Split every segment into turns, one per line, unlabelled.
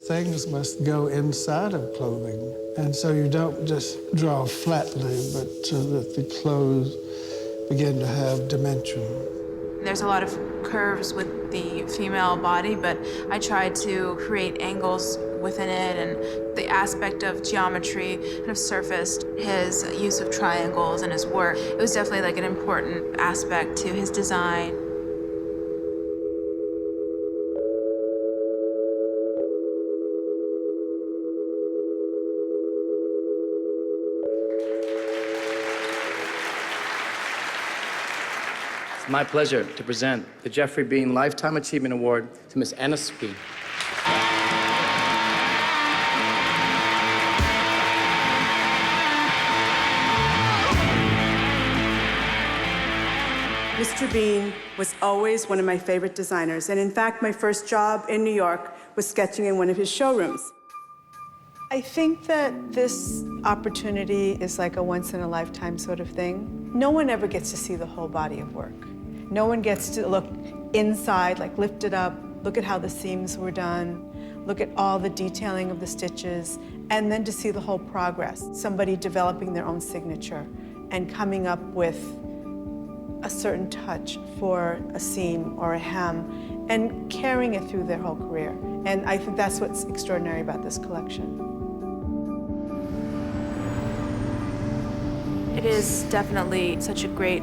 Things must go inside of clothing, and so you don't just draw flatly, but so that the clothes begin to have dimension.
There's a lot of curves with the female body, but I tried to create angles within it, and the aspect of geometry kind of surfaced his use of triangles in his work. It was definitely like an important aspect to his design.
It's my pleasure to present the Geoffrey Beene Lifetime Achievement Award to Miss Anna Spee.
Mr. Beene was always one of my favorite designers, and in fact, my first job in New York was sketching in one of his showrooms. I think that this opportunity is like a once-in-a-lifetime sort of thing. No one ever gets to see the whole body of work. No one gets to look inside, like lift it up, look at how the seams were done, look at all the detailing of the stitches, and then to see the whole progress. Somebody developing their own signature and coming up with a certain touch for a seam or a hem and carrying it through their whole career. And I think that's what's extraordinary about this collection.
It is definitely such a great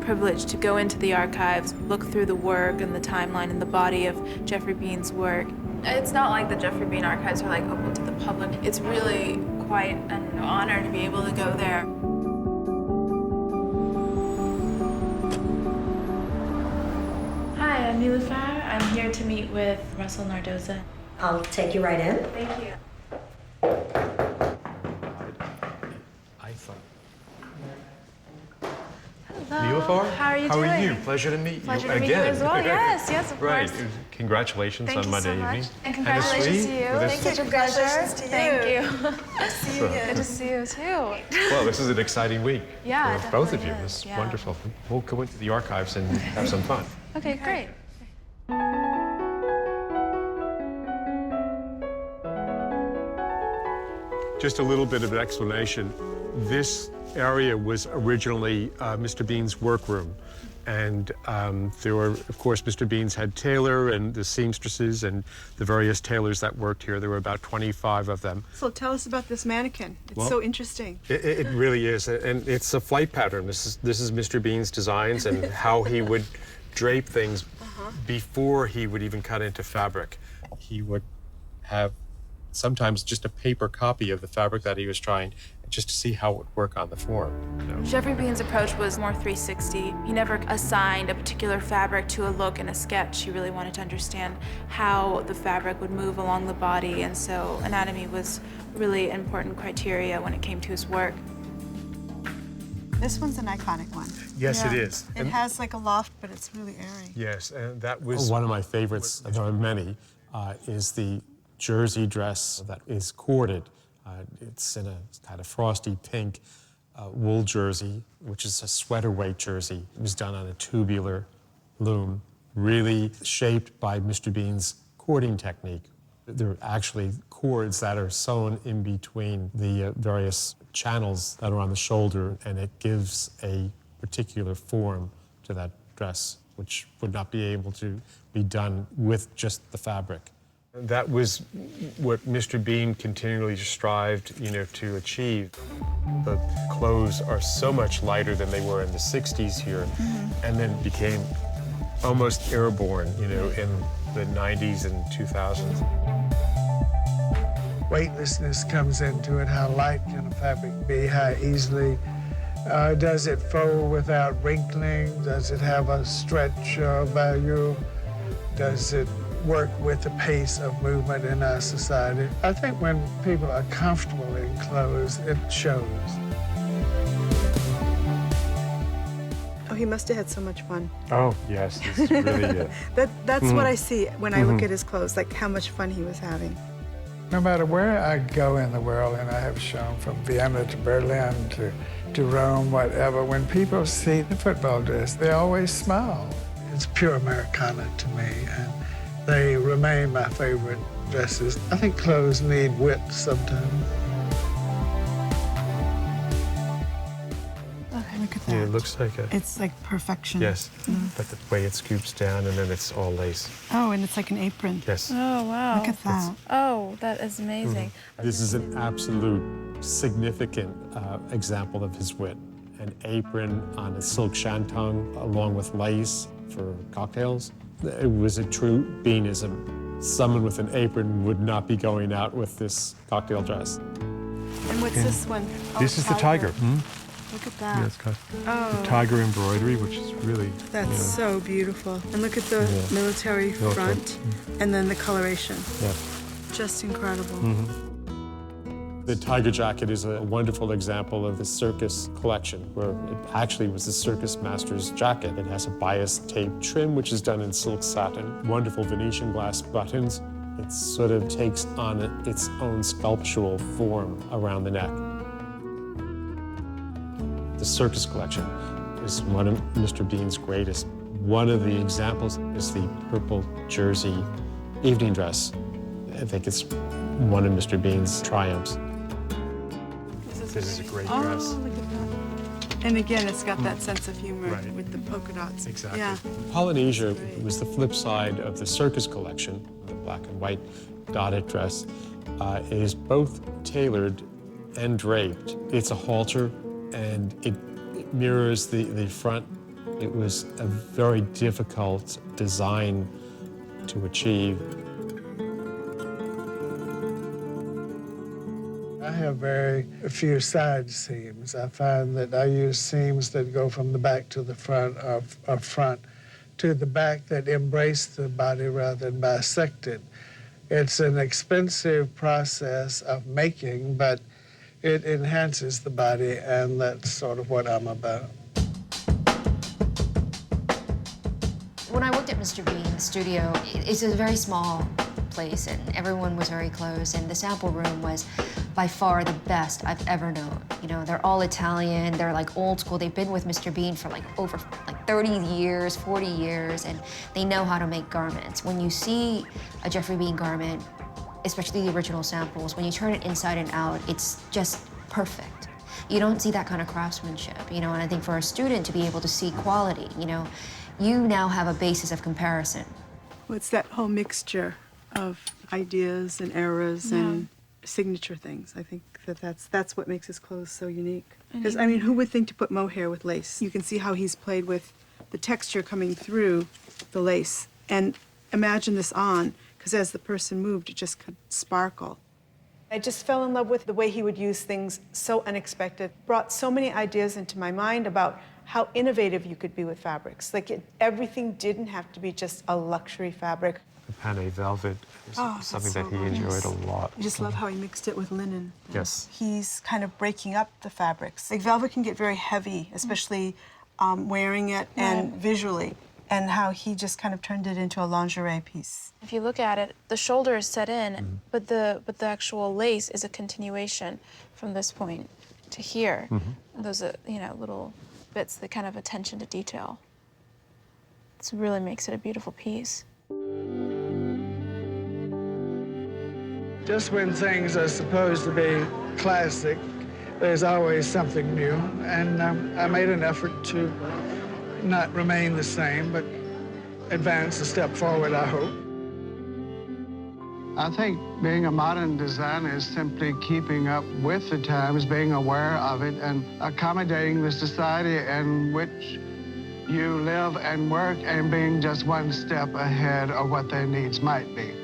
privilege to go into the archives, look through the work and the timeline and the body of Geoffrey Beene's work. It's not like the Geoffrey Beene archives are like open to the public. It's really quite an honor to be able to go there.
Hi, I'm Niloufar. I'm here to meet with Russell Nardoza.
I'll take you right in.
Thank you. Hello.
Niloufar?
How are you
doing?
doing?
How are you? Pleasure to meet you
Pleasure to
again.
meet you as well. Yes, yes, of
right.
course.
Congratulations
Thank
on
you
Monday
so much.
evening.
And congratulations to you.
Thank
It's such a pleasure. Thank you. Good to see you. Good to see you too.
Well, this is an exciting week
Yeah,
for
it
both of
definitely
you.
is,
It's
yeah.
wonderful. We'll go into the archives and have some fun.
Okay, great.
Just a little bit of an explanation. This area was originally Mr. Beane's workroom. And there were, of course, Mr. Beane's head tailor and the seamstresses and the various tailors that worked here. There were about 25 of them.
So tell us about this mannequin. It's so interesting.
It really is, and it's a flight pattern. This is Mr. Beane's designs and how he would drape things before he would even cut into fabric. He would have sometimes just a paper copy of the fabric that he was trying, just to see how it would work on the form. You know?
Geoffrey Beene's approach was more 360. He never assigned a particular fabric to a look in a sketch. He really wanted to understand how the fabric would move along the body, and so anatomy was really an important criteria when it came to his work.
This one's an iconic one.
Yes, it is.
It has like a loft, but it's really airy.
Yes, and that was one of my favorites. There are many. Is the jersey dress that is corded. It's in a kind of frosty pink wool jersey, which is a sweater weight jersey. It was done on a tubular loom, really shaped by Mr. Beane's cording technique. There are actually cords that are sewn in between the various channels that are on the shoulder, and it gives a particular form to that dress, which would not be able to be done with just the fabric. That was what Mr. Beene continually strived, to achieve. The clothes are so much lighter than they were in the 60s here, and then became almost airborne, in the 90s and 2000s.
Weightlessness comes into it. How light can a fabric be? How easily does it fold without wrinkling? Does it have a stretch value? Does it work with the pace of movement in our society? I think when people are comfortable in clothes, it shows.
Oh, he must have had so much fun.
Oh, yes, it's really
That's what I see when I look at his clothes, like how much fun he was having.
No matter where I go in the world, and I have shown from Vienna to Berlin to Rome, whatever, when people see the football dress, they always smile. It's pure Americana to me, and they remain my favorite dresses. I think clothes need width sometimes.
Look at that.
Yeah, it looks like a...
It's like perfection.
Yes, but the way it scoops down and then it's all lace.
Oh, and it's like an apron.
Yes.
Oh, wow.
Look at that.
Oh, that is amazing.
This is an absolute significant example of his wit. An apron on a silk shantung along with lace for cocktails. It was a true Beaneism. Someone with an apron would not be going out with this cocktail dress.
And what's this one? Oh,
This is the tiger.
Look at that.
Yeah, it's got the tiger embroidery, which is really...
That's so beautiful. And look at the military front and then the coloration.
Yeah.
Just incredible.
The tiger jacket is a wonderful example of the circus collection, where it actually was the circus master's jacket. It has a bias tape trim, which is done in silk satin, wonderful Venetian glass buttons. It sort of takes on its own sculptural form around the neck. The circus collection is one of Mr. Beane's greatest. One of the examples is the purple jersey evening dress. I think it's one of Mr. Beane's triumphs. This is a great dress.
Oh, look at that. And again, it's got that sense of humor
Right.
with the polka dots.
Exactly.
Yeah.
Polynesia was the flip side of the circus collection. The black and white dotted dress is both tailored and draped. It's a halter, and it mirrors the front. It was a very difficult design to achieve.
I have very few side seams. I find that I use seams that go from the back to the front or front to the back that embrace the body rather than bisect it. It's an expensive process of making, but it enhances the body, and that's sort of what I'm about.
When I worked at Mr. Beane's studio, it's a very small place, and everyone was very close, and the sample room was by far the best I've ever known. You know, they're all Italian, they're like old school. They've been with Mr. Beene for like over 30 years, 40 years, and they know how to make garments. When you see a Geoffrey Beene garment, especially the original samples, when you turn it inside and out, it's just perfect. You don't see that kind of craftsmanship, you know, and I think for a student to be able to see quality, you know, you now have a basis of comparison.
Well, it's that whole mixture of ideas and eras and signature things. I think that's what makes his clothes so unique. Because, I mean, who would think to put mohair with lace? You can see how he's played with the texture coming through the lace. And imagine this on, because as the person moved, it just could sparkle. I just fell in love with the way he would use things so unexpected. Brought so many ideas into my mind about how innovative you could be with fabrics. Like, everything didn't have to be just a luxury fabric.
The Panay velvet is something
so
that he enjoyed a lot.
I just love how he mixed it with linen.
Yes.
He's kind of breaking up the fabrics. Like, velvet can get very heavy, especially wearing it and visually, and how he just kind of turned it into a lingerie piece.
If you look at it, the shoulder is set in, but the actual lace is a continuation from this point to here. Those are, you know, little bits, the kind of attention to detail. It really makes it a beautiful piece.
Just when things are supposed to be classic, there's always something new, and I made an effort to not remain the same, but advance a step forward, I hope. I think being a modern designer is simply keeping up with the times, being aware of it, and accommodating the society in which you live and work, and being just one step ahead of what their needs might be.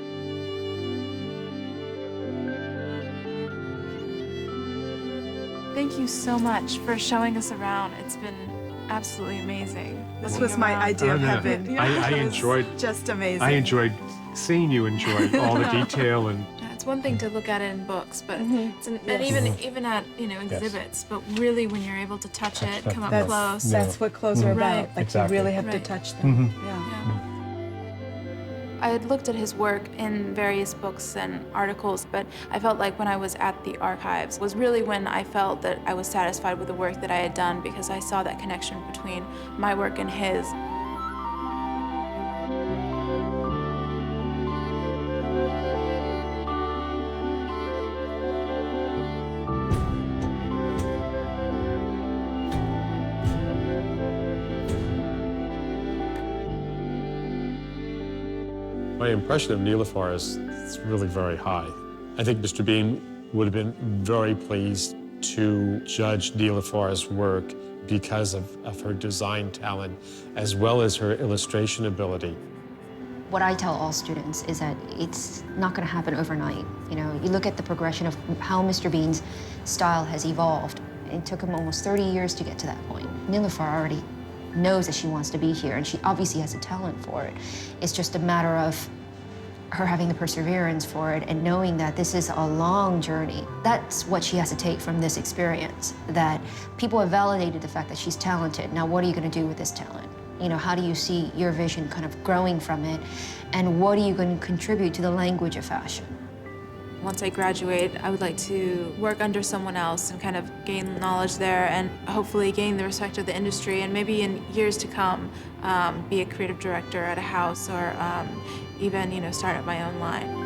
Thank you so much for showing us around. It's been absolutely amazing.
This was my idea of heaven.
I
It was
enjoyed...
just amazing.
I enjoyed seeing you enjoy all the detail and...
It's one thing to look at it in books, but it's and even at, you know, exhibits. But really, when you're able to touch it, come up close.
That's what clothes are about.
Right.
Like,
Exactly.
you really have to touch them. Yeah.
I had looked at his work in various books and articles, but I felt like when I was at the archives was really when I felt that I was satisfied with the work that I had done, because I saw that connection between my work and his.
My impression of Niloufar is it's really very high. I think Mr. Beene would have been very pleased to judge Niloufar's work because of her design talent as well as her illustration ability.
What I tell all students is that it's not going to happen overnight. You know, you look at the progression of how Mr. Beene's style has evolved. It took him almost 30 years to get to that point. Niloufar already knows that she wants to be here, and she obviously has a talent for it. It's just a matter of her having the perseverance for it and knowing that this is a long journey. That's what she has to take from this experience, that people have validated the fact that she's talented. Now, what are you going to do with this talent? You know, how do you see your vision kind of growing from it? And what are you going to contribute to the language of fashion?
Once I graduate, I would like to work under someone else and kind of gain knowledge there and hopefully gain the respect of the industry, and maybe in years to come, be a creative director at a house or even, you know, start up my own line.